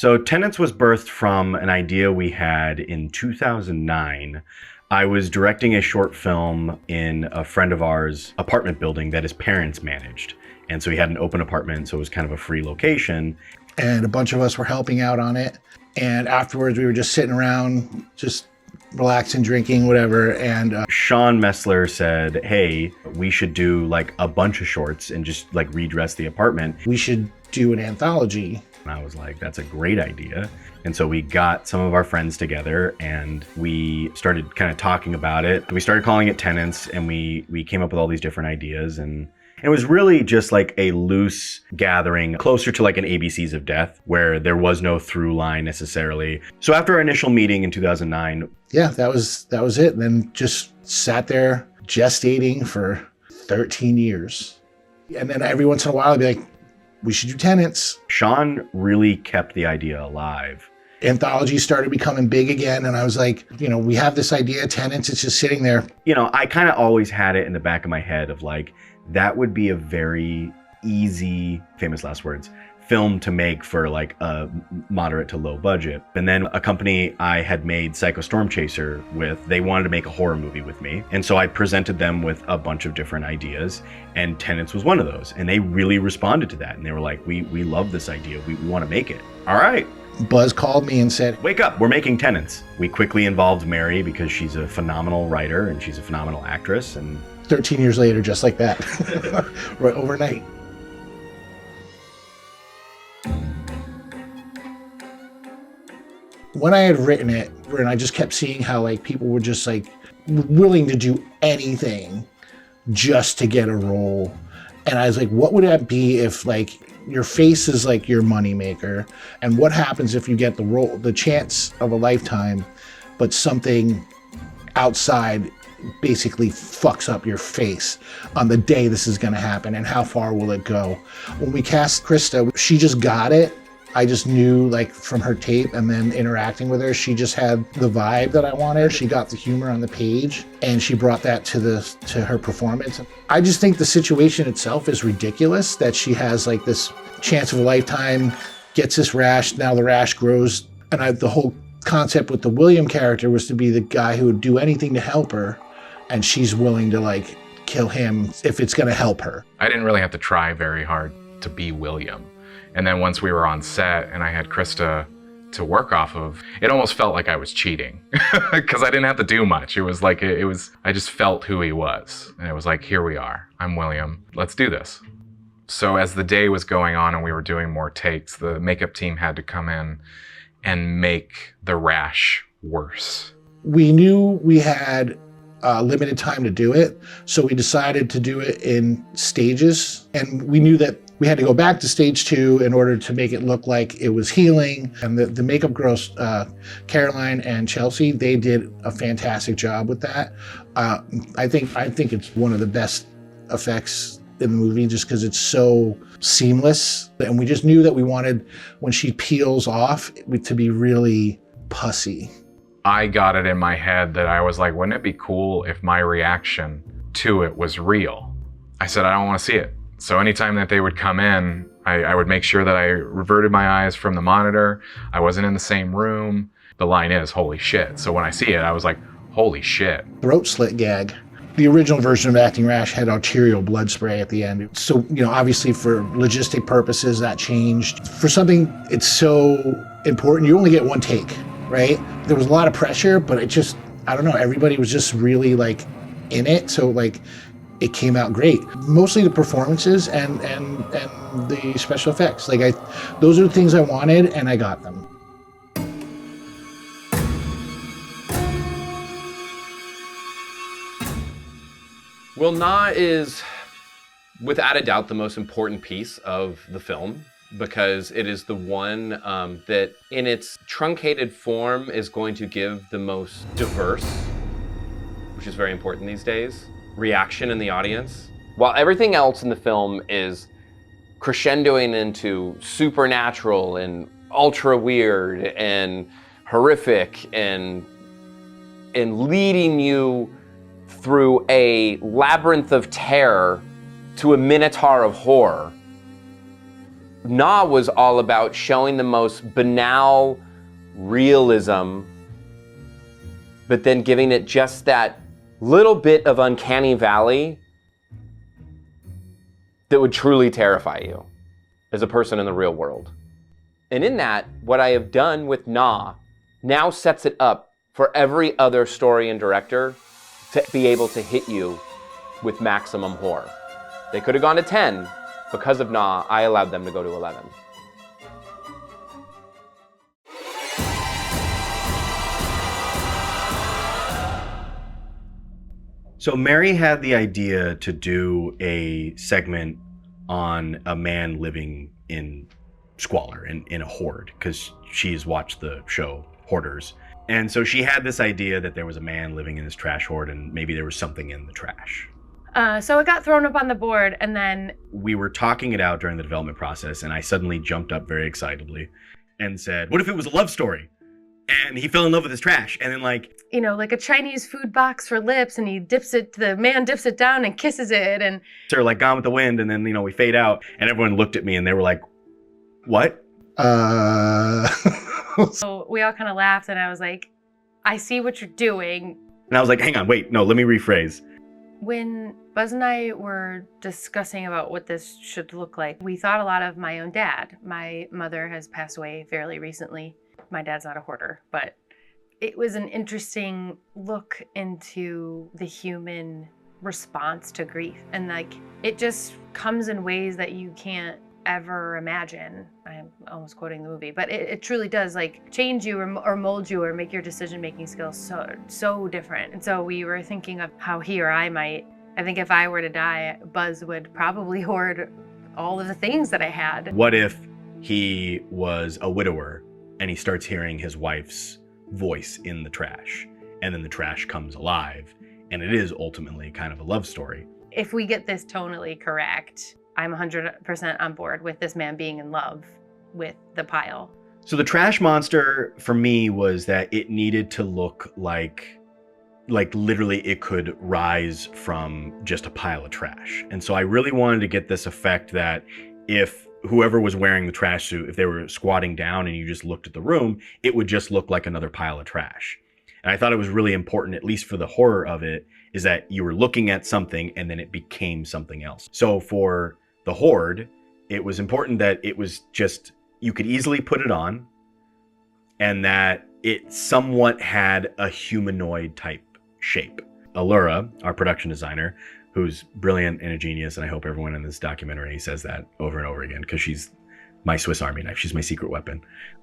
So Tenants was birthed from an idea we had in 2009. I was directing a short film in a friend of ours' apartment building that his parents managed. And so he had an open apartment, so it was kind of a free location. And a bunch of us were helping out on it. And afterwards, we were just sitting around, just relaxing, drinking, whatever. And Sean Messler said, hey, we should do like a bunch of shorts and just like redress the apartment. we should do an anthology. And I was like, that's a great idea. And so we got some of our friends together and we started kind of talking about it. We started calling it Tenants, and we came up with all these different ideas. And it was really just like a loose gathering, closer to like an ABCs of Death, where there was no through line necessarily. So after our initial meeting in 2009, Yeah, that was it. And then just sat there gestating for 13 years. And then every once in a while, I'd be like, we should do Tenants. Sean really kept the idea alive. Anthology started becoming big again. And I was like, we have this idea, Tenants, it's just sitting there. I kind of always had it in the back of my head of like, that would be a very easy, famous last words, film to make for like a moderate to low budget. And then a company I had made Psycho Storm Chaser with, they wanted to make a horror movie with me. And so I presented them with a bunch of different ideas, and Tenants was one of those. And they really responded to that. And they were like, we love this idea. We want to make it. All right. Buzz called me and said, wake up, we're making Tenants. We quickly involved Mary because she's a phenomenal writer and she's a phenomenal actress. And 13 years later, just like that, right overnight. When I had written it, and I just kept seeing how like people were just like willing to do anything just to get a role. And I was like, what would that be if like your face is like your moneymaker? And what happens if you get the role, the chance of a lifetime, but something outside basically fucks up your face on the day this is going to happen? And how far will it go? When we cast Krista, she just got it. I just knew like from her tape and then interacting with her, she just had the vibe that I wanted. She got the humor on the page and she brought that to her performance. I just think the situation itself is ridiculous that she has like this chance of a lifetime, gets this rash, now the rash grows. And the whole concept with the William character was to be the guy who would do anything to help her, and she's willing to like kill him if it's going to help her. I didn't really have to try very hard to be William. And then once we were on set and I had Krista to work off of, it almost felt like I was cheating because I didn't have to do much. It was like, I just felt who he was. And it was like, here we are, I'm William, let's do this. So as the day was going on and we were doing more takes, the makeup team had to come in and make the rash worse. We knew we had limited time to do it, so we decided to do it in stages. And we knew that we had to go back to stage 2 in order to make it look like it was healing. And the makeup girls, Caroline and Chelsea, they did a fantastic job with that. I think it's one of the best effects in the movie just because it's so seamless. And we just knew that we wanted, when she peels off, to be really pussy. I got it in my head that I was like, wouldn't it be cool if my reaction to it was real? I said, I don't want to see it. So anytime that they would come in, I would make sure that I reverted my eyes from the monitor. I wasn't in the same room. The line is, holy shit. So when I see it, I was like, holy shit. Throat slit gag. The original version of Acting Rash had arterial blood spray at the end. So, obviously for logistic purposes, that changed. For something it's so important, you only get one take, right? There was a lot of pressure, but it just, I don't know, everybody was just really like in it. So like, it came out great. Mostly the performances and the special effects. Like those are the things I wanted, and I got them. Will Na is, without a doubt, the most important piece of the film because it is the one that, in its truncated form, is going to give the most diverse, which is very important these days, reaction in the audience. While everything else in the film is crescendoing into supernatural and ultra weird and horrific and leading you through a labyrinth of terror to a minotaur of horror, Nah was all about showing the most banal realism, but then giving it just that little bit of uncanny valley that would truly terrify you as a person in the real world. And in that, what I have done with Nah now sets it up for every other story and director to be able to hit you with maximum horror. They could have gone to 10. Because of Nah, I allowed them to go to 11. So Mary had the idea to do a segment on a man living in squalor, in a hoard, because she's watched the show Hoarders. And so she had this idea that there was a man living in this trash hoard and maybe there was something in the trash. So it got thrown up on the board, and then We were talking it out during the development process, and I suddenly jumped up very excitedly and said, what if it was a love story? And he fell in love with his trash. And then like a Chinese food box for lips, and the man dips it down and kisses it, and sort of like Gone with the Wind, and then, we fade out, and everyone looked at me and they were like, what? so we all kind of laughed, and I was like, I see what you're doing. And I was like, hang on, wait, no, let me rephrase. When Buzz and I were discussing about what this should look like, we thought a lot of my own dad. My mother has passed away fairly recently. My dad's not a hoarder, but it was an interesting look into the human response to grief. And like, it just comes in ways that you can't ever imagine. I'm almost quoting the movie, but it truly does like change you or mold you or make your decision-making skills so different. And so we were thinking of how he or I might, I think if I were to die, Buzz would probably hoard all of the things that I had. What if he was a widower and he starts hearing his wife's voice in the trash, and then the trash comes alive, and it is ultimately kind of a love story? If we get this tonally correct, I'm 100% on board with this man being in love with the pile. So the trash monster for me was that it needed to look like literally it could rise from just a pile of trash. And so I really wanted to get this effect that if whoever was wearing the trash suit, if they were squatting down and you just looked at the room, it would just look like another pile of trash. And I thought it was really important, at least for the horror of it, is that you were looking at something and then it became something else. So for the hoard, it was important that it was just, you could easily put it on, and that it somewhat had a humanoid type shape. Allura, our production designer, who's brilliant and a genius, and I hope everyone in this documentary says that over and over again, because she's my Swiss Army knife. She's my secret weapon.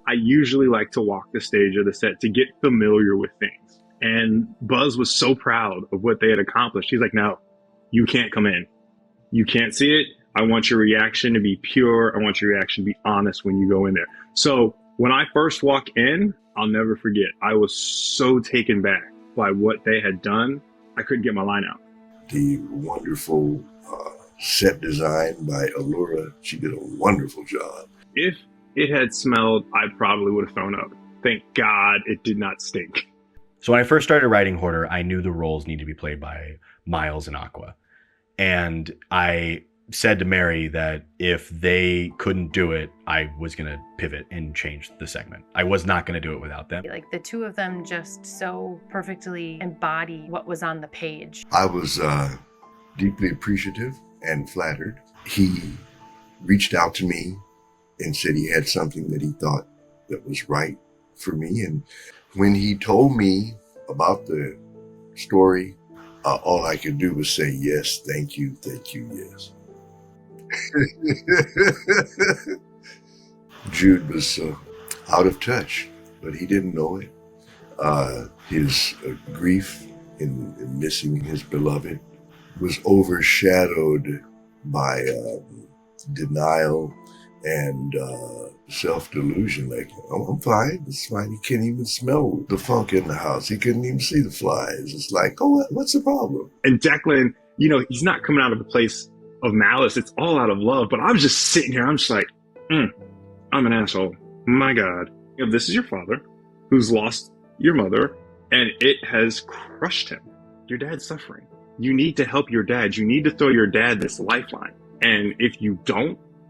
I usually like to walk the stage of the set to get familiar with things. And Buzz was so proud of what they had accomplished. He's like, no, you can't come in. You can't see it. I want your reaction to be pure. I want your reaction to be honest when you go in there. So when I first walk in, I'll never forget. I was so taken back by what they had done. I couldn't get my line out. The wonderful set design by Allura. She did a wonderful job. If it had smelled, I probably would have thrown up. Thank God it did not stink. So when I first started writing Hoarder, I knew the roles needed to be played by Miles and Aqua. And I said to Mary that if they couldn't do it, I was going to pivot and change the segment. I was not going to do it without them. Like the two of them just so perfectly embody what was on the page. I was deeply appreciative and flattered. He reached out to me and said he had something that he thought that was right for me. And when he told me about the story, all I could do was say, yes, thank you, yes. Jude was out of touch, but he didn't know it. His grief in missing his beloved was overshadowed by denial and self-delusion. Like, oh, I'm fine, it's fine. He can't even smell the funk in the house. He couldn't even see the flies. It's like, oh, what's the problem? And Declan, he's not coming out of a place of malice. It's all out of love. But I'm just sitting here. I'm just like, I'm an asshole. My God. This is your father who's lost your mother, and it has crushed him. Your dad's suffering. You need to help your dad. You need to throw your dad this lifeline. And if you don't,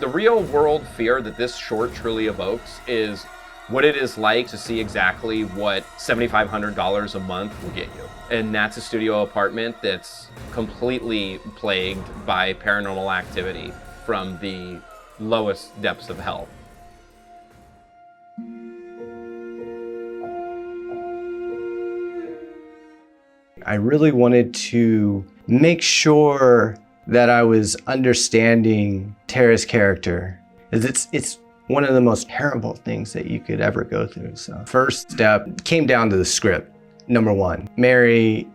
The real world fear that this short truly evokes is what it is like to see exactly what $7,500 a month will get you. And that's a studio apartment that's completely plagued by paranormal activity from the lowest depths of hell. I really wanted to make sure that I was understanding Tara's character. It's one of the most terrible things that you could ever go through. So first step came down to the script. Number one, Mary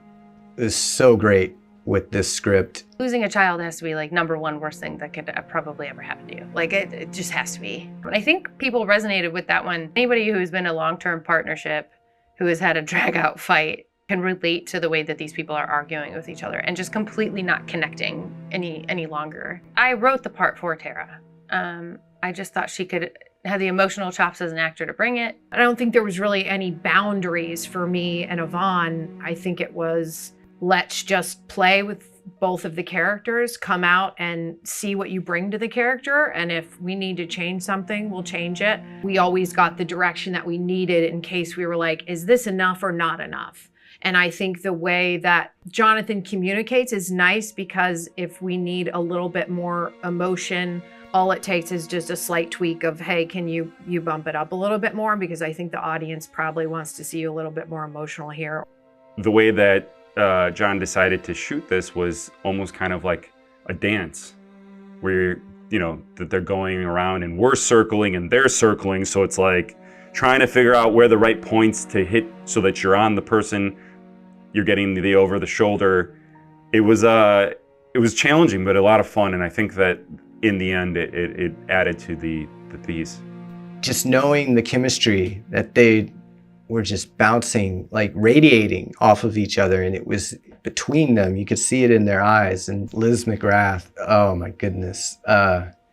is so great with this script. Losing a child has to be like number one worst thing that could probably ever happen to you. Like it just has to be. I think people resonated with that one. Anybody who's been in a long-term partnership, who has had a drag-out fight, can relate to the way that these people are arguing with each other and just completely not connecting any longer. I wrote the part for Tara. I just thought she could have the emotional chops as an actor to bring it. I don't think there was really any boundaries for me and Yvonne. I think it was, let's just play with both of the characters, come out and see what you bring to the character. And if we need to change something, we'll change it. We always got the direction that we needed in case we were like, is this enough or not enough? And I think the way that Jonathan communicates is nice, because if we need a little bit more emotion, all it takes is just a slight tweak of, hey, can you bump it up a little bit more? Because I think the audience probably wants to see you a little bit more emotional here. The way that John decided to shoot this was almost kind of like a dance, where, you know, that they're going around and we're circling and they're circling. So it's like trying to figure out where the right points to hit so that you're on the person, you're getting the over the shoulder. It was challenging, but a lot of fun. And I think that in the end, it added to the piece. Just knowing the chemistry that they were just bouncing, like radiating off of each other, and it was between them. You could see it in their eyes. And Liz McGrath, oh my goodness.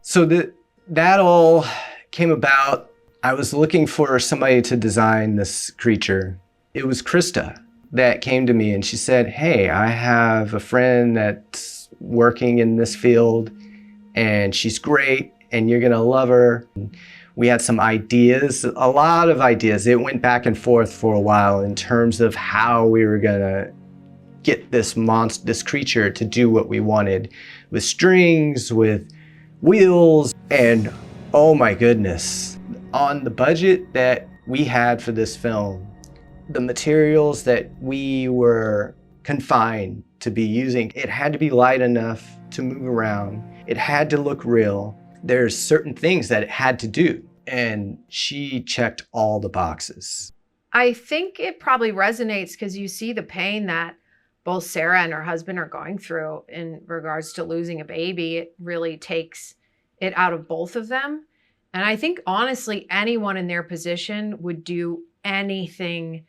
So that all came about. I was looking for somebody to design this creature. It was Krista that came to me and she said, hey, I have a friend that's working in this field and she's great and you're gonna love her. We had some ideas, a lot of ideas. It went back and forth for a while in terms of how we were gonna get this creature to do what we wanted, with strings, with wheels, and oh my goodness, on the budget that we had for this film, the materials that we were confined to be using, it had to be light enough to move around. It had to look real. There's certain things that it had to do, and she checked all the boxes. I think it probably resonates because you see the pain that both Sarah and her husband are going through in regards to losing a baby. It really takes it out of both of them. And I think honestly, anyone in their position would do anything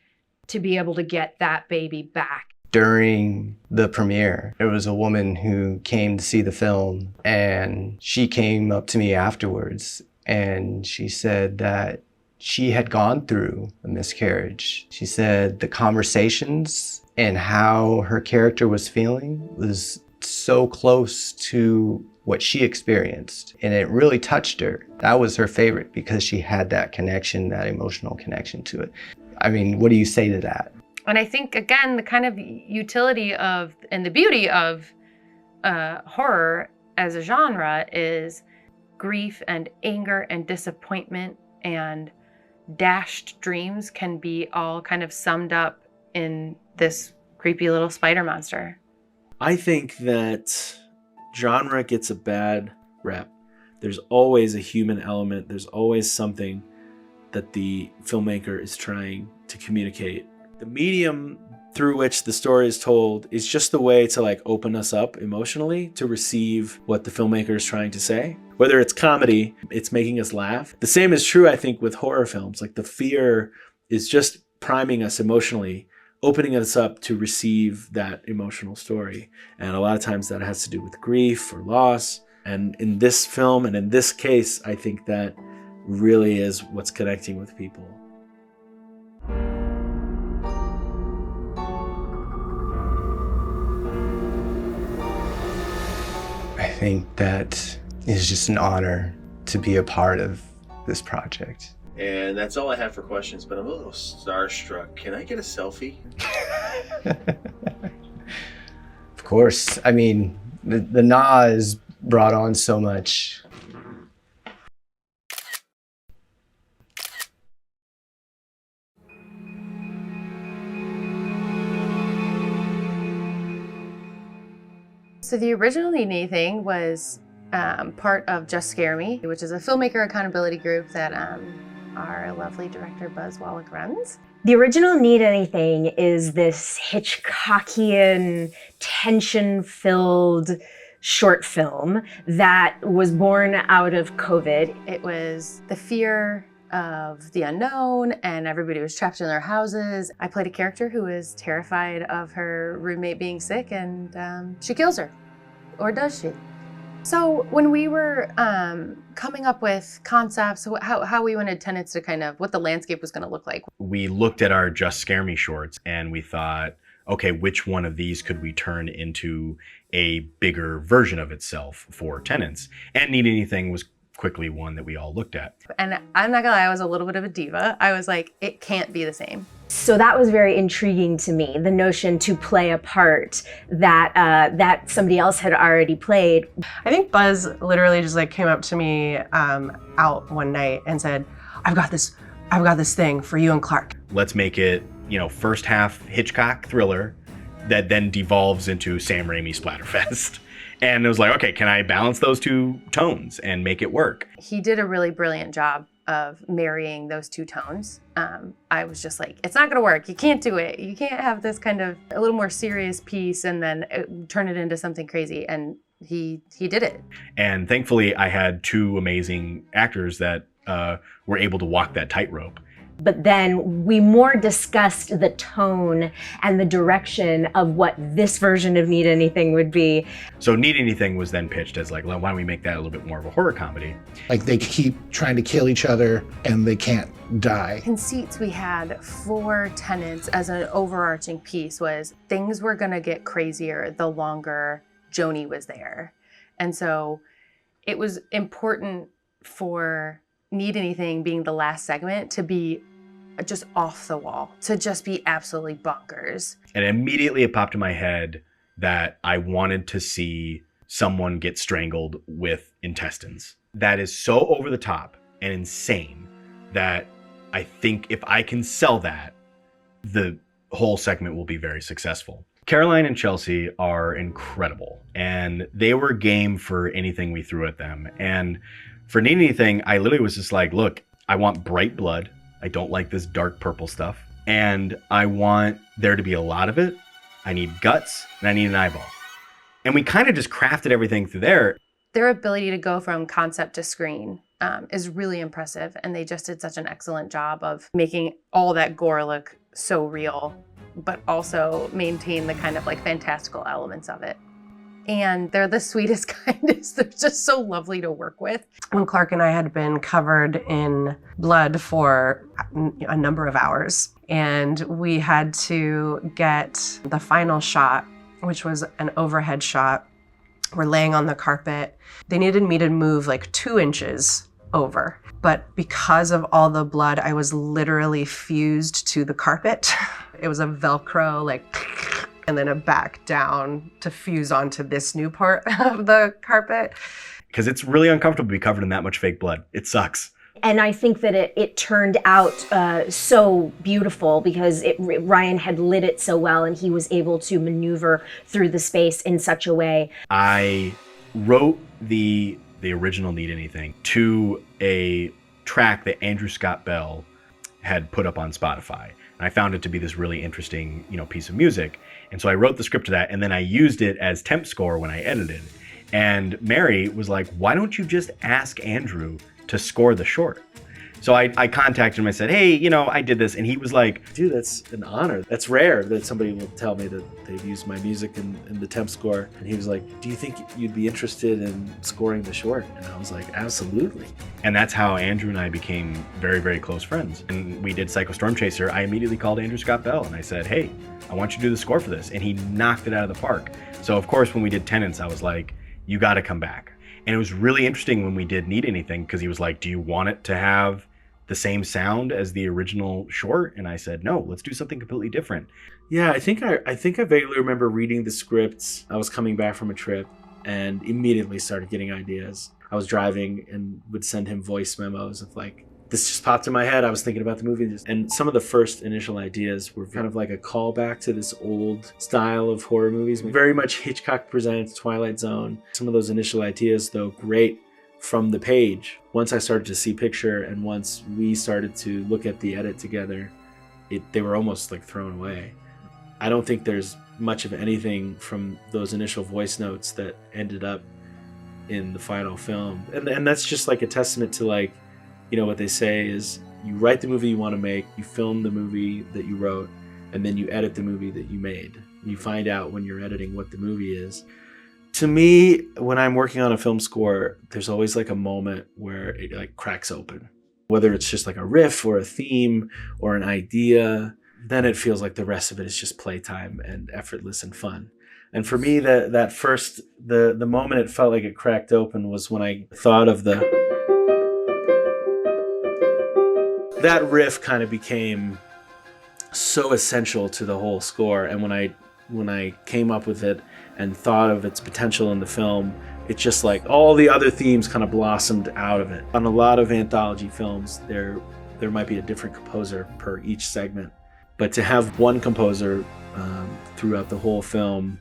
to be able to get that baby back. During the premiere, there was a woman who came to see the film, and she came up to me afterwards and she said that she had gone through a miscarriage. She said the conversations and how her character was feeling was so close to what she experienced, and it really touched her. That was her favorite because she had that connection, that emotional connection to it. I mean, what do you say to that? And I think, again, the kind of utility of and the beauty of horror as a genre is grief and anger and disappointment and dashed dreams can be all kind of summed up in this creepy little spider monster. I think that genre gets a bad rep. There's always a human element. There's always something that the filmmaker is trying to communicate. The medium through which the story is told is just the way to like open us up emotionally to receive what the filmmaker is trying to say. Whether it's comedy, it's making us laugh. The same is true, I think, with horror films. Like the fear is just priming us emotionally, opening us up to receive that emotional story. And a lot of times that has to do with grief or loss. And in this film and in this case, I think that really is what's connecting with people. I think that is just an honor to be a part of this project. And that's all I have for questions, but I'm a little starstruck. Can I get a selfie? Of course. I mean, the Nas brought on so much. So the original Need Anything was part of Just Scare Me, which is a filmmaker accountability group that our lovely director Buzz Wallach runs. The original Need Anything is this Hitchcockian, tension-filled short film that was born out of COVID. It was the fear of the unknown, and everybody was trapped in their houses. I played a character who was terrified of her roommate being sick, and she kills her. Or does she? So when we were coming up with concepts, how we wanted Tenants to kind of, what the landscape was going to look like. We looked at our Just Scare Me shorts and we thought, okay, which one of these could we turn into a bigger version of itself for Tenants? And Need Anything was quickly one that we all looked at. And I'm not gonna lie, I was a little bit of a diva. I was like, it can't be the same. So that was very intriguing to me, the notion to play a part that that somebody else had already played. I think Buzz literally just like came up to me out one night and said, I've got this thing for you and Clark. Let's make it, first half Hitchcock thriller that then devolves into Sam Raimi Splatterfest. And it was like, okay, can I balance those two tones and make it work? He did a really brilliant job of marrying those two tones. I was just like, it's not gonna work. You can't do it. You can't have this kind of a little more serious piece and then turn it into something crazy. And he did it. And thankfully, I had two amazing actors that were able to walk that tightrope. But then we more discussed the tone and the direction of what this version of Need Anything would be. So Need Anything was then pitched as like, well, why don't we make that a little bit more of a horror comedy? Like they keep trying to kill each other and they can't die. Conceits we had for Tenants as an overarching piece was things were gonna get crazier the longer Joni was there. And so it was important for Need Anything being the last segment to be just off the wall, to just be absolutely bonkers. And immediately it popped in my head that I wanted to see someone get strangled with intestines. That is so over the top and insane that I think if I can sell that, the whole segment will be very successful. Caroline and Chelsea are incredible, and they were game for anything we threw at them. And for Need Anything, I literally was just like, look, I want bright blood. I don't like this dark purple stuff. And I want there to be a lot of it. I need guts and I need an eyeball. And we kind of just crafted everything through there. Their ability to go from concept to screen is really impressive. And they just did such an excellent job of making all that gore look so real, but also maintain the kind of like fantastical elements of it. And they're the sweetest, kindest. They're just so lovely to work with. When Clark and I had been covered in blood for a number of hours, and we had to get the final shot, which was an overhead shot. We're laying on the carpet. They needed me to move like 2 inches over. But because of all the blood, I was literally fused to the carpet. It was a Velcro, like, and then a back down to fuse onto this new part of the carpet. Because it's really uncomfortable to be covered in that much fake blood. It sucks. And I think that it turned out so beautiful because Ryan had lit it so well and he was able to maneuver through the space in such a way. I wrote the original Need Anything to a track that Andrew Scott Bell had put up on Spotify. And I found it to be this really interesting, piece of music. And so I wrote the script to that, and then I used it as temp score when I edited. And Mary was like, why don't you just ask Andrew to score the short? So I contacted him. I said, hey, I did this. And he was like, dude, that's an honor. That's rare that somebody will tell me that they've used my music in the temp score. And he was like, do you think you'd be interested in scoring the short? And I was like, absolutely. And that's how Andrew and I became very, very close friends. And we did Psycho Storm Chaser. I immediately called Andrew Scott Bell and I said, hey, I want you to do the score for this. And he knocked it out of the park. So of course, when we did Tenants, I was like, you got to come back. And it was really interesting when we did Need Anything, because he was like, do you want it to have the same sound as the original short? And I said, no, let's do something completely different. Yeah, I think I vaguely remember reading the scripts. I was coming back from a trip and immediately started getting ideas. I was driving and would send him voice memos of like, this just popped in my head. I was thinking about the movie. And some of the first initial ideas were kind of like a callback to this old style of horror movies. Very much Hitchcock Presents, Twilight Zone. Some of those initial ideas, though, great from the page. Once I started to see picture and once we started to look at the edit together, they were almost like thrown away. I don't think there's much of anything from those initial voice notes that ended up in the final film. And that's just like a testament to like, you know, what they say is you write the movie you want to make, you film the movie that you wrote, and then you edit the movie that you made. You find out when you're editing what the movie is. To me, when I'm working on a film score, there's always like a moment where it like cracks open. Whether it's just like a riff or a theme or an idea, then it feels like the rest of it is just playtime and effortless and fun. And for me, that first, the moment it felt like it cracked open was when I thought of that riff kind of became so essential to the whole score. And when I came up with it and thought of its potential in the film, it's just like all the other themes kind of blossomed out of it. On a lot of anthology films, there might be a different composer per each segment, but to have one composer throughout the whole film,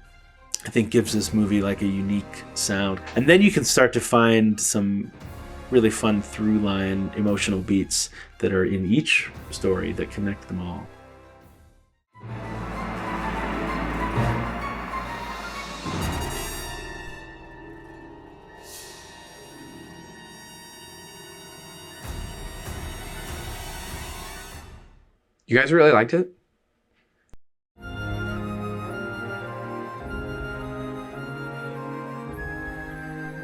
I think gives this movie like a unique sound. And then you can start to find some really fun through line emotional beats that are in each story that connect them all. You guys really liked it?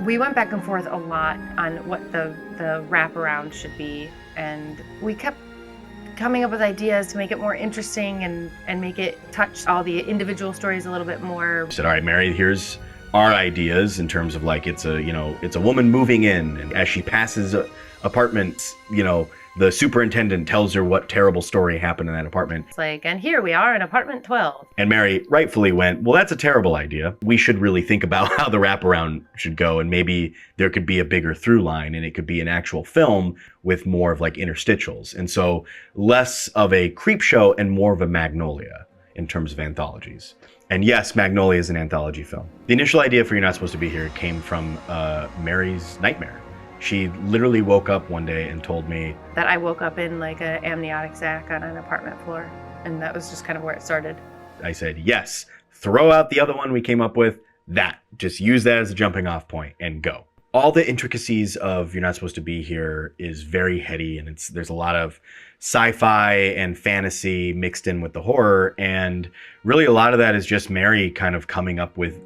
We went back and forth a lot on what the wraparound should be, and we kept coming up with ideas to make it more interesting and make it touch all the individual stories a little bit more. I said, all right, Mary, here's our ideas in terms of like it's a woman moving in, and as she passes apartments, the superintendent tells her what terrible story happened in that apartment. It's like, and here we are in apartment 12. And Mary rightfully went, well, that's a terrible idea. We should really think about how the wraparound should go, and maybe there could be a bigger through line, and it could be an actual film with more of like interstitials. And so less of a creep show and more of a Magnolia in terms of anthologies. And yes, Magnolia is an anthology film. The initial idea for You're Not Supposed to Be Here came from Mary's nightmare. She literally woke up one day and told me that I woke up in like an amniotic sac on an apartment floor. And that was just kind of where it started. I said, yes, throw out the other one we came up with, that. Just use that as a jumping off point and go. All the intricacies of You're Not Supposed to Be Here is very heady, and there's a lot of sci-fi and fantasy mixed in with the horror. And really a lot of that is just Mary kind of coming up with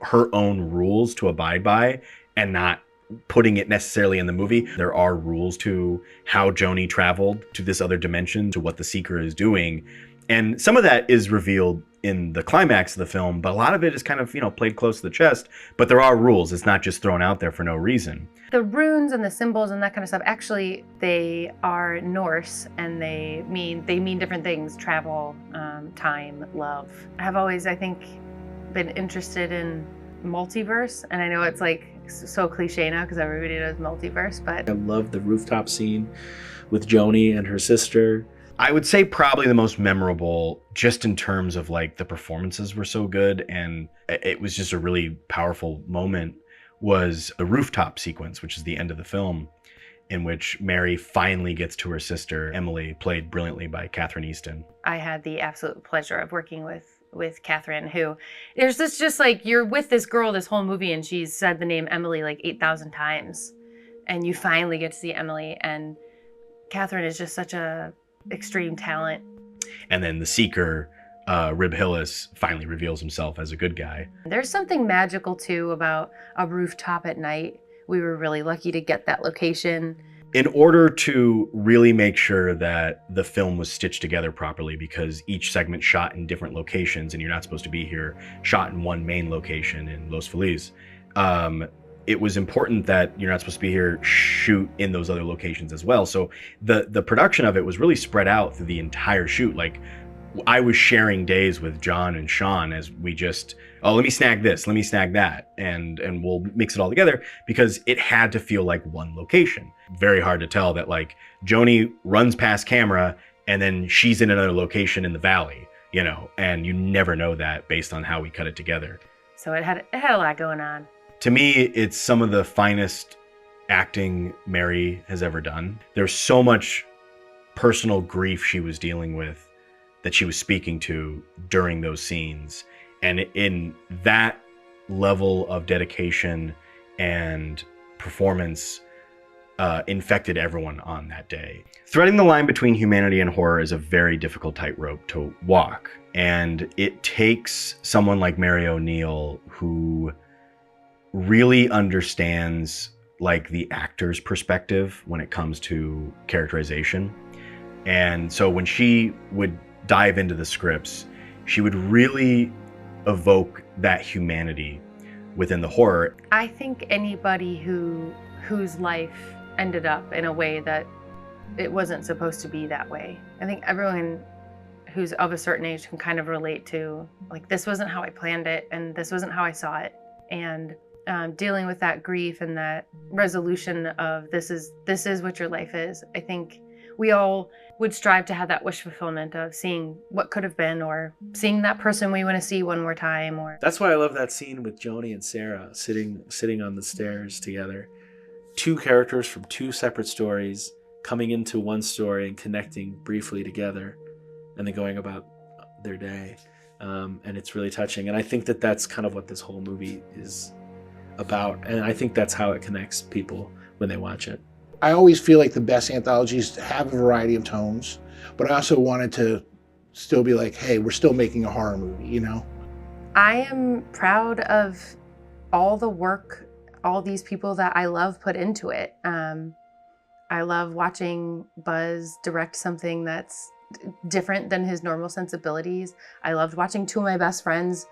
her own rules to abide by and not putting it necessarily in the movie. There are rules to how Joni traveled to this other dimension, to what the Seeker is doing. And some of that is revealed in the climax of the film, but a lot of it is kind of, played close to the chest. But there are rules. It's not just thrown out there for no reason. The runes and the symbols and that kind of stuff, actually, they are Norse, and they mean different things. Travel, time, love. I've always, I think, been interested in multiverse, and I know it's like so cliche now because everybody knows multiverse, but I love the rooftop scene with Joni and her sister. I would say probably the most memorable, just in terms of like the performances were so good and it was just a really powerful moment, was the rooftop sequence, which is the end of the film, in which Mary finally gets to her sister, Emily, played brilliantly by Catherine Easton. I had the absolute pleasure of working with Catherine, who there's this just like, you're with this girl this whole movie and she's said the name Emily like 8,000 times, and you finally get to see Emily, and Catherine is just such a extreme talent. And then the Seeker, Rib Hillis, finally reveals himself as a good guy. There's something magical too about a rooftop at night. We were really lucky to get that location. In order to really make sure that the film was stitched together properly, because each segment shot in different locations, and You're Not Supposed to Be Here shot in one main location in Los Feliz, it was important that you're not supposed to be here, shoot in those other locations as well. So the production of it was really spread out through the entire shoot. Like, I was sharing days with John and Sean as we just, oh, let me snag this, let me snag that, and we'll mix it all together, because it had to feel like one location. Very hard to tell that like Joni runs past camera and then she's in another location in the valley, you know, and you never know that based on how we cut it together. So it had a lot going on. To me, it's some of the finest acting Mary has ever done. There's so much personal grief she was dealing with that she was speaking to during those scenes. And in that level of dedication and performance infected everyone on that day. Threading the line between humanity and horror is a very difficult tightrope to walk. And it takes someone like Mary O'Neil, who really understands like the actor's perspective when it comes to characterization. And so when she would dive into the scripts, she would really evoke that humanity within the horror. I think anybody whose life ended up in a way that it wasn't supposed to be that way. I think everyone who's of a certain age can kind of relate to, like, this wasn't how I planned it and this wasn't how I saw it. And dealing with that grief and that resolution of this is what your life is. I think we all would strive to have that wish fulfillment of seeing what could have been, or seeing that person we want to see one more time. Or that's why I love that scene with Joni and Sarah sitting on the stairs together. Two characters from two separate stories coming into one story and connecting briefly together, and then going about their day. And it's really touching. And I think that that's kind of what this whole movie is about. And I think that's how it connects people when they watch it. I always feel like the best anthologies have a variety of tones, but I also wanted to still be like, hey, we're still making a horror movie, you know? I am proud of all the work all these people that I love put into it. I love watching Buzz direct something that's different than his normal sensibilities. I loved watching two of my best friends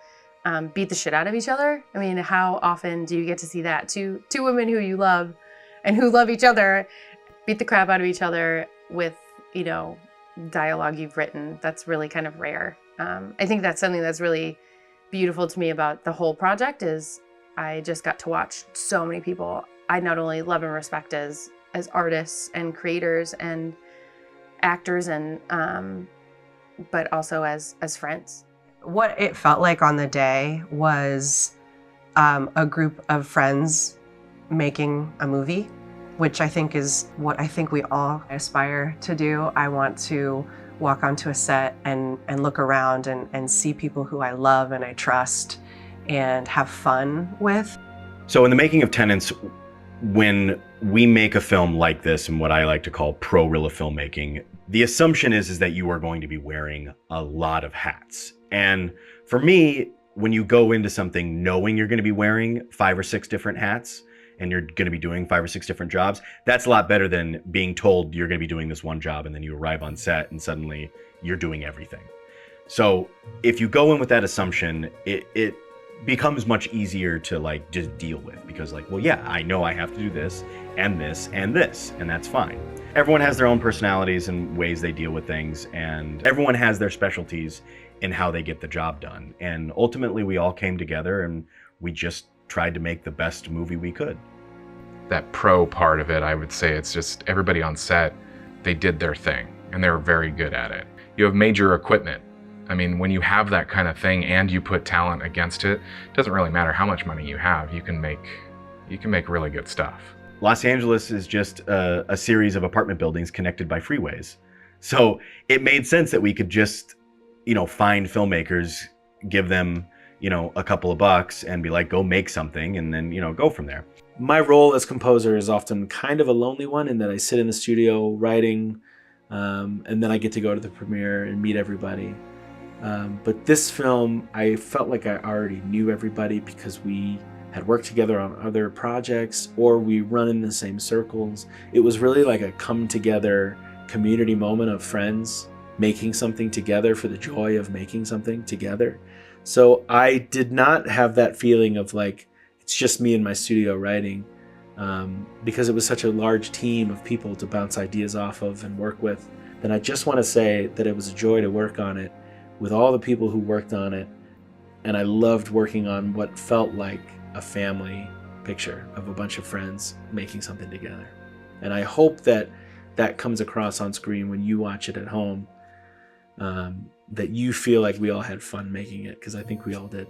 beat the shit out of each other. I mean, how often do you get to see that? Two women who you love and who love each other beat the crap out of each other with, you know, dialogue you've written. That's really kind of rare. I think that's something that's really beautiful to me about the whole project, is I just got to watch so many people I not only love and respect as artists and creators and actors, and but also as friends. What it felt like on the day was a group of friends making a movie, which I think is what I think we all aspire to do. I want to walk onto a set and look around and see people who I love and I trust and have fun with. So in the making of Tenants, when we make a film like this, and what I like to call pro-rilla filmmaking, the assumption is that you are going to be wearing a lot of hats. And for me, when you go into something knowing you're going to be wearing 5 or 6 different hats, and you're going to be doing 5 or 6 different jobs, that's a lot better than being told you're going to be doing this one job and then you arrive on set and suddenly you're doing everything. So if you go in with that assumption, it becomes much easier to like just deal with, because like, well, yeah, I know I have to do this and this and this, and that's fine. Everyone has their own personalities and ways they deal with things, and everyone has their specialties in how they get the job done. And ultimately we all came together and we just tried to make the best movie we could. That pro part of it, I would say it's just everybody on set, they did their thing and they were very good at it. You have major equipment. I mean, when you have that kind of thing and you put talent against it, it doesn't really matter how much money you have. You can make really good stuff. Los Angeles is just a series of apartment buildings connected by freeways. So it made sense that we could just, you know, find filmmakers, give them, you know, a couple of bucks and be like, go make something, and then, you know, go from there. My role as composer is often kind of a lonely one, in that I sit in the studio writing, and then I get to go to the premiere and meet everybody. But this film, I felt like I already knew everybody because we had worked together on other projects, or we run in the same circles. It was really like a come together community moment of friends making something together for the joy of making something together. So I did not have that feeling of like, it's just me in my studio writing, because it was such a large team of people to bounce ideas off of and work with, then I just want to say that it was a joy to work on it with all the people who worked on it. And I loved working on what felt like a family picture of a bunch of friends making something together. And I hope that that comes across on screen when you watch it at home, that you feel like we all had fun making it, because I think we all did.